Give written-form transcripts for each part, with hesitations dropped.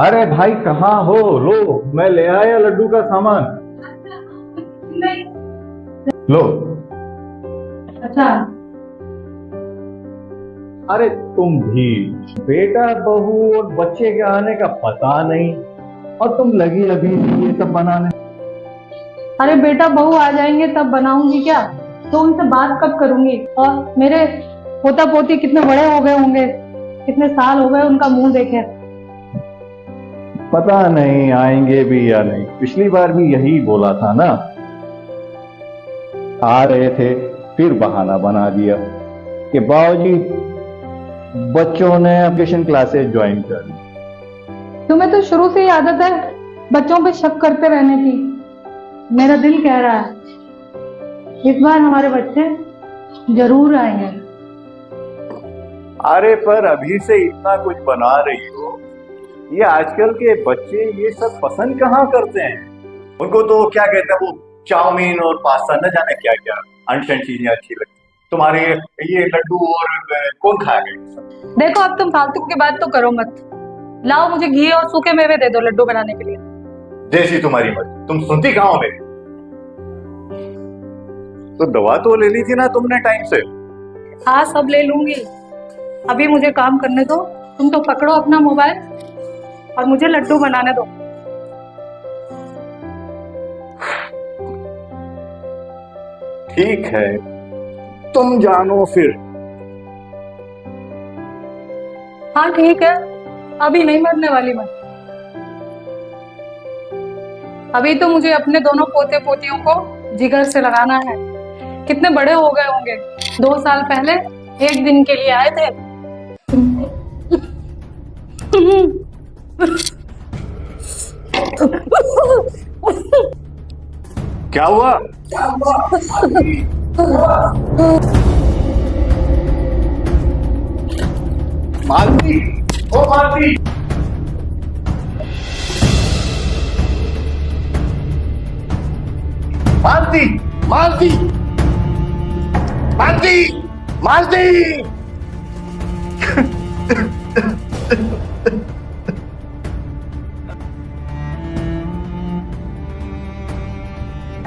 अरे भाई कहाँ हो? लो मैं ले आया लड्डू का सामान। नहीं। लो। अच्छा। अरे तुम भी बेटा बहू और बच्चे के आने का पता नहीं और तुम लगी अभी ये सब बनाने। अरे बेटा बहू आ जाएंगे तब बनाऊंगी क्या? तो उनसे बात कब करूंगी? और मेरे पोता पोती कितने बड़े हो गए होंगे, कितने साल हो गए उनका मुंह देखे। पता नहीं आएंगे भी या नहीं, पिछली बार भी यही बोला था ना। आ रहे थे फिर बहाना बना दिया कि बाबूजी बच्चों ने एप्लीकेशन क्लासेस ज्वाइन कर ली। तुम्हें तो शुरू से ही आदत है बच्चों पे शक करते रहने की। मेरा दिल कह रहा है इस बार हमारे बच्चे जरूर आएंगे। अरे पर अभी से इतना कुछ बना रही हो, ये आजकल के बच्चे ये सब पसंद कहाँ करते हैं। उनको तो क्या कहते हैं वो चाउमीन और पास्ता न जाने क्या क्या अनशन चीजें अच्छी लगती। तुम्हारे ये लड्डू और कौन खाएगा? देखो अब तुम फालतू की बात तो करो मत। लाओ मुझे घी और सूखे मेवे दे दो लड्डू बनाने के लिए। जैसी तुम्हारी मर्जी, तुम सुनती कहाँ हो मेरी? तो दवा तो ले ली थी ना तुमने टाइम से। हाँ सब ले लूंगी, अभी मुझे काम करने दो। तुम तो पकड़ो अपना मोबाइल और मुझे लड्डू बनाने दो। ठीक है तुम जानो फिर। हाँ ठीक है, अभी नहीं मरने वाली मैं। अभी तो मुझे अपने दोनों पोते पोतियों को जिगर से लगाना है। कितने बड़े हो गए होंगे, 2 साल पहले एक दिन के लिए आए थे। क्या हुआ? मालती, ओ मालती। मालती, मालती, मालती, मालती।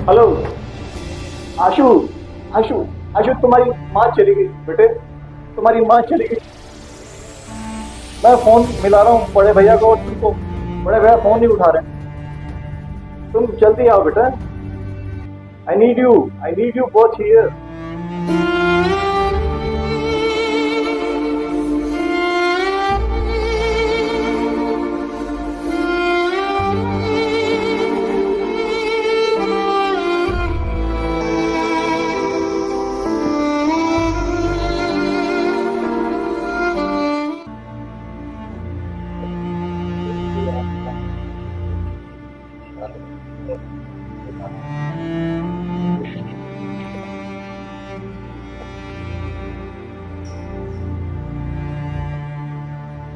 हेलो आशु, आशु, आशु तुम्हारी माँ चली गई बेटे, तुम्हारी माँ चली गई। मैं फोन मिला रहा हूँ बड़े भैया को और तुमको, बड़े भैया फोन नहीं उठा रहे। तुम जल्दी आओ बेटा। I need you both here.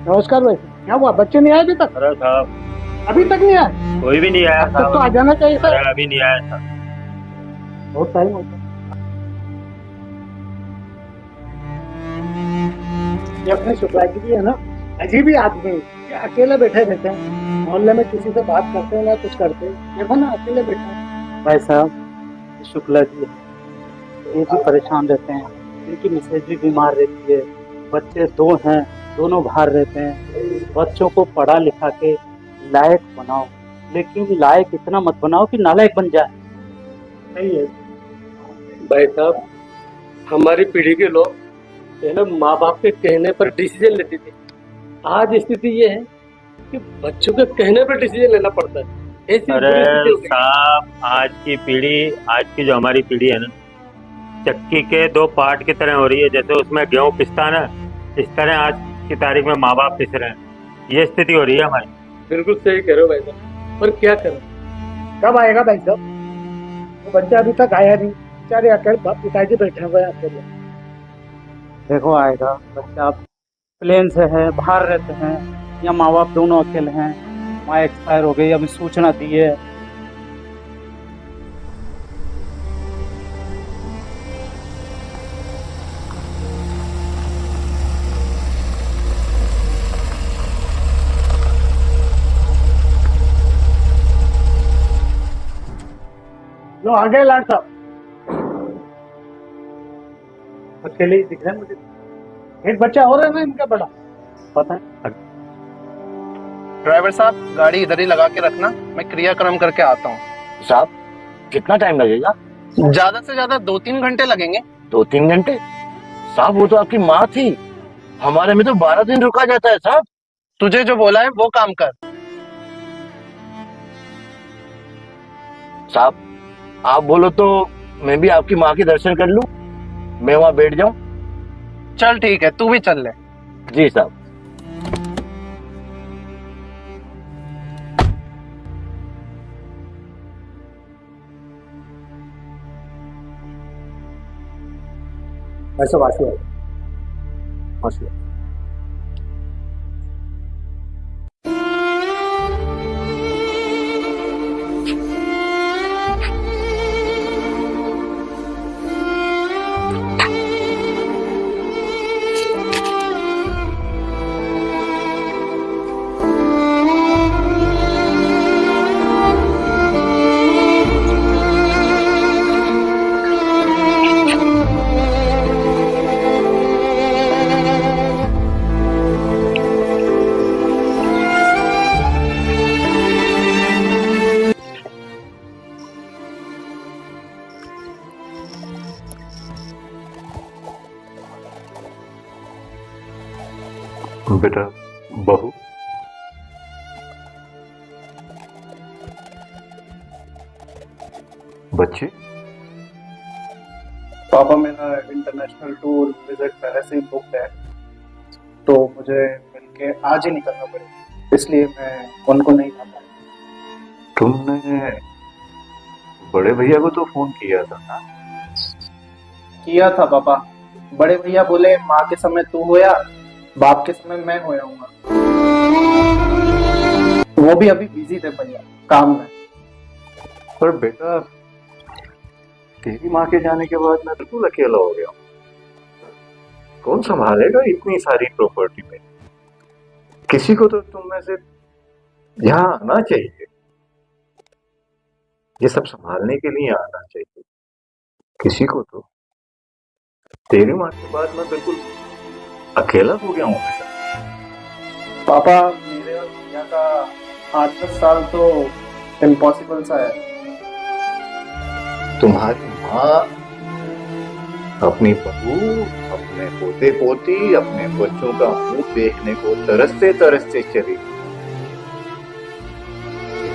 नमस्कार भाई, क्या हुआ? बच्चे नहीं आए अभी तक? अरे साहब अभी तक नहीं आए? कोई भी नहीं आया अब तक तो आ साहब। जाना चाहिए अरे सर। अभी नहीं आया था। बहुत टाइम होता है। ये अपने सोसाइटी की है ना, अजीब ही आदमी है। ये अकेले बैठे रहते हैं, मोहल्ले में किसी से बात करते हैं ना कुछ करते हैं। देखो ना अकेले बैठे हैं। भाई साहब शुक्ला जी ये भी परेशान रहते हैं, इनकी मिसेज भी बीमार रहती है, बच्चे 2 हैं, दोनों बाहर रहते हैं। बच्चों को पढ़ा लिखा के लायक बनाओ, लेकिन लायक इतना मत बनाओ कि नालायक बन जाए। सही है भाई साहब, हमारी पीढ़ी के लोग पहले माँ बाप के कहने पर डिसीजन लेते थे। आज स्थिति ये है कि बच्चों के कहने पर डिसीजन लेना पड़ता है। ऐसी अरे परिस्थिति हो गई। साहब आज की पीढ़ी, आज की जो हमारी पीढ़ी है ना, चक्की के 2 पार्ट की तरह हो रही है। जैसे उसमें गेहूं पिसता ना, इस तरह आज की तारीख में माँ बाप पिस रहे हैं। ये स्थिति हो रही है हमारी। बिल्कुल सही कह रहे हो भाई साहब, पर क्या करें? कब आएगा भाई साहब? वो बच्चा अभी तक आया नहीं, बेचारे अकेले पिताजी बैठे हुए हैं अकेले। देखो आएगा बच्चा। आप प्लेन से है, बाहर रहते हैं, या माँ बाप दोनों अकेले हैं, माँ एक्सपायर हो गई, अभी सूचना दी है। लो आ गए लाड साहब। अकेले ही दिख रहे हैं मुझे। एक बच्चा और है ना इनका बड़ा, पता है। ड्राइवर साहब गाड़ी इधर ही लगा के रखना, मैं क्रियाक्रम करके आता हूँ। साहब कितना टाइम लगेगा? ज्यादा से ज्यादा 2-3 घंटे लगेंगे। 2-3 घंटे? साहब वो तो आपकी माँ थी, हमारे में तो 12 दिन रुका जाता है साहब। तुझे जो बोला है वो काम कर। साहब आप बोलो तो मैं भी आपकी माँ के दर्शन कर लूं, मैं वहां बैठ जाऊं। चल ठीक है, तू भी चल ले। जी साहब। ऐसा वासी है वासी। बेटा बहू, बच्चे। पापा मेरा इंटरनेशनल टूर विजिट पहले से ही बुक है, तो मुझे मिलके आज ही निकलना पड़ेगा, इसलिए मैं उनको नहीं ला पाया। तुमने बड़े भैया को तो फोन किया था ना? किया था पापा, बड़े भैया बोले माँ के समय तू होया, बाप के समय मैं होया हूँ। वो भी अभी बिजी थे भैया काम में। पर बेटा तेरी माँ के जाने के बाद मैं बिल्कुल अकेला हो गया हूँ। कौन संभालेगा इतनी सारी प्रॉपर्टी में? किसी को तो तुम में से यहाँ आना चाहिए, ये सब संभालने के लिए आना चाहिए किसी को तो। तेरी माँ के बाद मैं बिल्कुल अकेला हो गया हूँ बेटा। पापा मेरे और भैया का 8-10 साल तो इम्पॉसिबल सा है। तुम्हारी माँ अपनी बहू, अपने पोते पोती, अपने बच्चों का मुंह देखने को तरसते तरसते चली,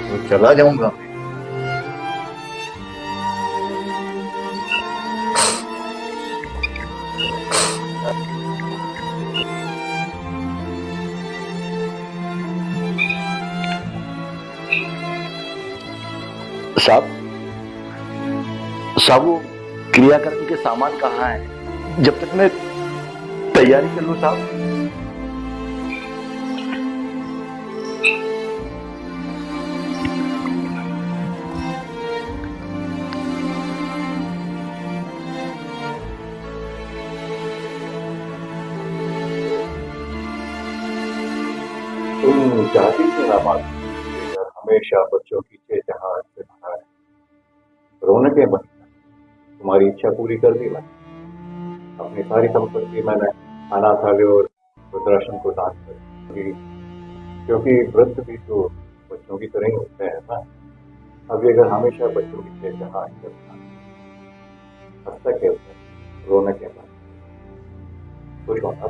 तो चला जाऊंगा मैं। साहब वो क्रियाकर्म के सामान कहाँ है, जब तक मैं तैयारी कर लूं साहब। तुम चाहती थी ना बात, हमेशा बच्चों की चेतना से भरा है, रौनकें बनी, तुम्हारी इच्छा पूरी कर दी मैंने। अपनी सारी संपत्ति मैंने अनाथालय और वृद्धाश्रम को दान कर दी, क्योंकि वृद्ध भी तो बच्चों की तरह ही होते हैं ना। अभी अगर हमेशा बच्चों की चेतना से हंसता खेलता रौनकें बनी, खुश होना।